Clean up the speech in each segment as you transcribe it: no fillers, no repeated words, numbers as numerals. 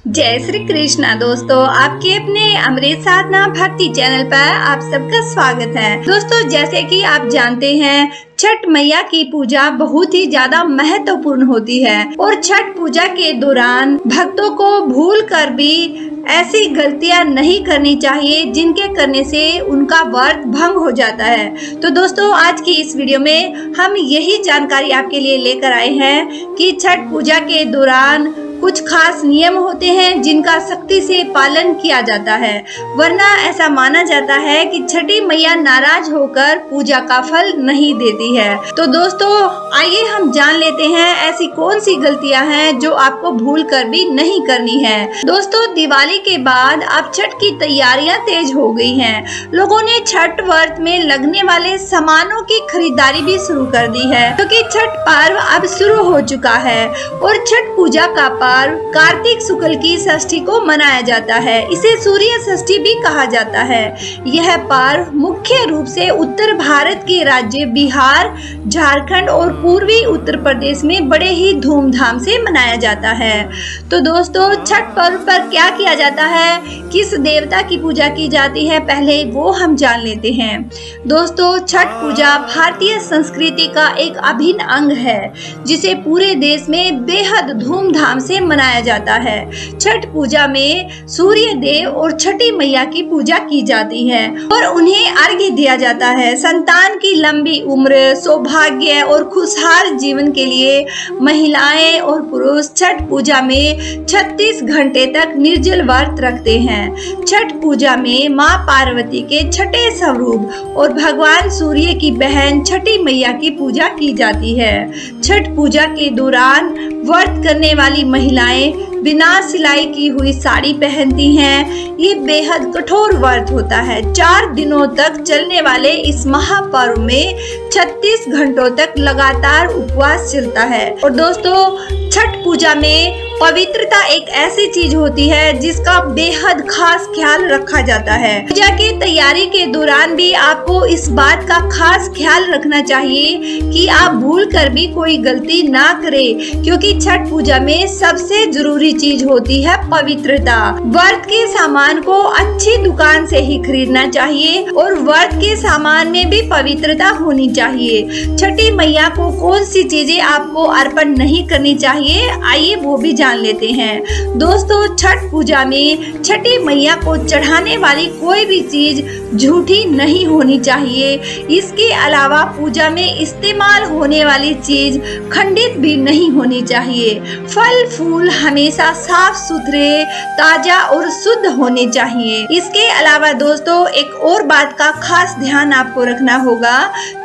जय श्री कृष्णा। दोस्तों, आपके अपने अमृत साधना भक्ति चैनल पर आप सबका स्वागत है। दोस्तों, जैसे कि आप जानते हैं, छठ मैया की पूजा बहुत ही ज्यादा महत्वपूर्ण होती है और छठ पूजा के दौरान भक्तों को भूल कर भी ऐसी गलतियां नहीं करनी चाहिए जिनके करने से उनका व्रत भंग हो जाता है। तो दोस्तों, आज की इस वीडियो में हम यही जानकारी आपके लिए लेकर आए हैं कि छठ पूजा के दौरान कुछ खास नियम होते हैं जिनका सख्ती से पालन किया जाता है, वरना ऐसा माना जाता है कि छठी मैया नाराज होकर पूजा का फल नहीं देती है। तो दोस्तों, आइए हम जान लेते हैं ऐसी कौन सी गलतियां हैं जो आपको भूल कर भी नहीं करनी है। दोस्तों, दिवाली के बाद अब छठ की तैयारियां तेज हो गई हैं। लोगों ने छठ व्रत में लगने वाले सामानों की खरीदारी भी शुरू कर दी है, क्योंकि छठ पर्व अब शुरू हो चुका है और छठ पूजा का कार्तिक शुक्ल की षष्ठी को मनाया जाता है। इसे सूर्य षष्ठी भी कहा जाता है। यह पर्व मुख्य रूप से उत्तर भारत के राज्य बिहार, झारखंड और पूर्वी उत्तर प्रदेश में बड़े ही धूमधाम से मनाया जाता है। तो दोस्तों, छठ पर्व पर क्या किया जाता है, किस देवता की पूजा की जाती है, पहले वो हम जान लेते हैं। दोस्तों, छठ पूजा भारतीय संस्कृति का एक अभिन्न अंग है, जिसे पूरे देश में बेहद धूमधाम से मनाया जाता है। छठ पूजा में सूर्य देव और छठी मैया की पूजा की जाती है और उन्हें अर्घ्य दिया जाता है। संतान की लंबी उम्र, सौभाग्य और खुशहाल जीवन के लिए महिलाएं और पुरुष छठ पूजा में 36 घंटे तक निर्जल व्रत रखते हैं। छठ पूजा में मां पार्वती के छठे स्वरूप और भगवान सूर्य की बहन छठी मैया की पूजा की जाती है। छठ पूजा के दौरान व्रत करने वाली महिलाएं बिना सिलाई की हुई साड़ी पहनती हैं। ये बेहद कठोर व्रत होता है। 4 दिनों तक चलने वाले इस महापर्व में 36 घंटों तक लगातार उपवास चलता है। और दोस्तों, छठ पूजा में पवित्रता एक ऐसी चीज होती है जिसका बेहद खास ख्याल रखा जाता है। पूजा की तैयारी के दौरान भी आपको इस बात का खास ख्याल रखना चाहिए कि आप भूल कर भी कोई गलती ना करें, क्योंकि छठ पूजा में सबसे जरूरी चीज होती है पवित्रता। व्रत के सामान को अच्छी दुकान से ही खरीदना चाहिए और व्रत के सामान में भी पवित्रता होनी चाहिए। छठी मैया को कौन सी चीजें आपको अर्पण नहीं करनी चाहिए, आइए वो भी जान लेते हैं। दोस्तों, छठ पूजा में छठी मैया को चढ़ाने वाली कोई भी चीज झूठी नहीं होनी चाहिए। इसके अलावा पूजा में इस्तेमाल होने वाली चीज खंडित भी नहीं होनी चाहिए। फल फूल हमेशा साफ सुथरे, ताजा और शुद्ध होने चाहिए। इसके अलावा दोस्तों, एक और बात का खास ध्यान आपको रखना होगा।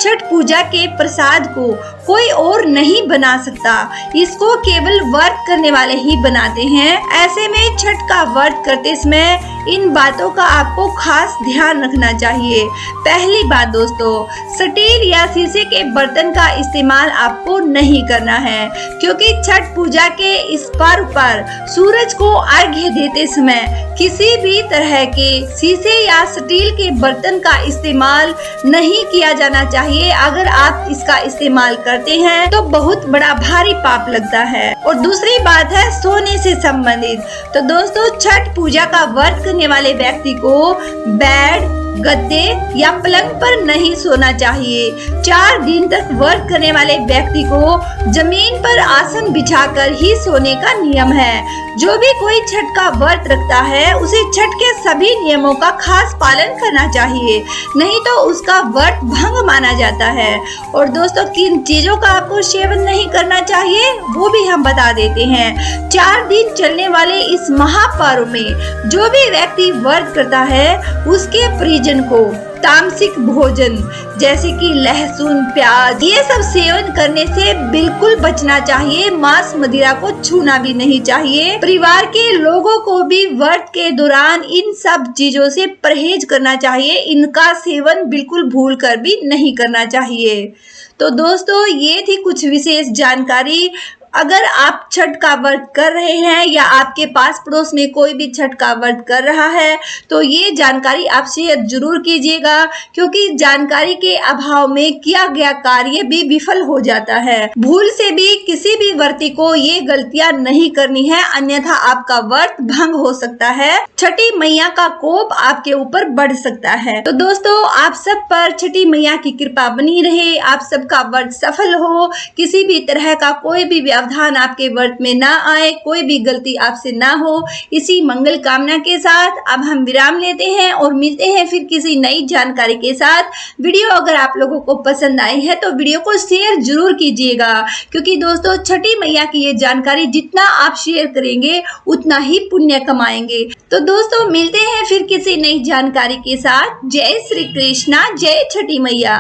छठ पूजा के प्रसाद को कोई और नहीं बना सकता, इसको केवल व्रत करने वाले ही बनाते हैं। ऐसे में छठ का व्रत करते समय इन बातों का आपको खास ध्यान रखना चाहिए। पहली बात दोस्तों, स्टील या शीशे के बर्तन का इस्तेमाल आपको नहीं करना है, क्योंकि छठ पूजा के इस पर्व पर सूरज को अर्घ्य देते समय किसी भी तरह के शीशे या स्टील के बर्तन का इस्तेमाल नहीं किया जाना चाहिए। अगर आप इसका इस्तेमाल करते हैं तो बहुत बड़ा भारी पाप लगता है। और दूसरी बात है सोने से संबंधित। तो दोस्तों, छठ पूजा का व्रत करने वाले व्यक्ति को बेड, गद्दे या पलंग पर नहीं सोना चाहिए। 4 दिन तक व्रत करने वाले व्यक्ति को जमीन पर आसन बिछाकर ही सोने का नियम है। जो भी कोई छठ का व्रत रखता है उसे छठ के सभी नियमों का खास पालन करना चाहिए, नहीं तो उसका व्रत भंग माना जाता है। और दोस्तों, किन चीजों का आपको सेवन नहीं करना चाहिए वो भी हम बता देते हैं। 4 दिन चलने वाले इस महापर्व में जो भी व्यक्ति व्रत करता है उसके परिजन को तामसिक भोजन जैसे कि लहसुन, प्याज, ये सब सेवन करने से बिल्कुल बचना चाहिए। मांस मदिरा को छूना भी नहीं चाहिए। परिवार के लोगों को भी व्रत के दौरान इन सब चीजों से परहेज करना चाहिए। इनका सेवन बिल्कुल भूल कर भी नहीं करना चाहिए। तो दोस्तों, ये थी कुछ विशेष जानकारी। अगर आप छठ का व्रत कर रहे हैं या आपके पास पड़ोस में कोई भी छठ का व्रत कर रहा है तो ये जानकारी आप शेयर जरूर कीजिएगा, क्योंकि जानकारी के अभाव में किया गया कार्य भी विफल हो जाता है। भूल से भी किसी भी व्रती को ये गलतियां नहीं करनी है, अन्यथा आपका व्रत भंग हो सकता है, छठी मैया का कोप आपके ऊपर बढ़ सकता है। तो दोस्तों, आप सब पर छठी मैया की कृपा बनी रहे, आप सबका व्रत सफल हो, किसी भी तरह का कोई भी व्यवधान आपके व्रत में ना आए, कोई भी गलती आपसे ना हो, इसी मंगल कामना के साथ अब हम विराम लेते हैं और मिलते हैं फिर किसी नई जानकारी के साथ। वीडियो अगर आप लोगों को पसंद आई है तो वीडियो को शेयर जरूर कीजिएगा, क्योंकि दोस्तों छठी मैया की ये जानकारी जितना आप शेयर करेंगे उतना ही पुण्य कमाएंगे। तो दोस्तों, मिलते हैं फिर किसी नई जानकारी के साथ। जय श्री कृष्णा, जय छठी मैया।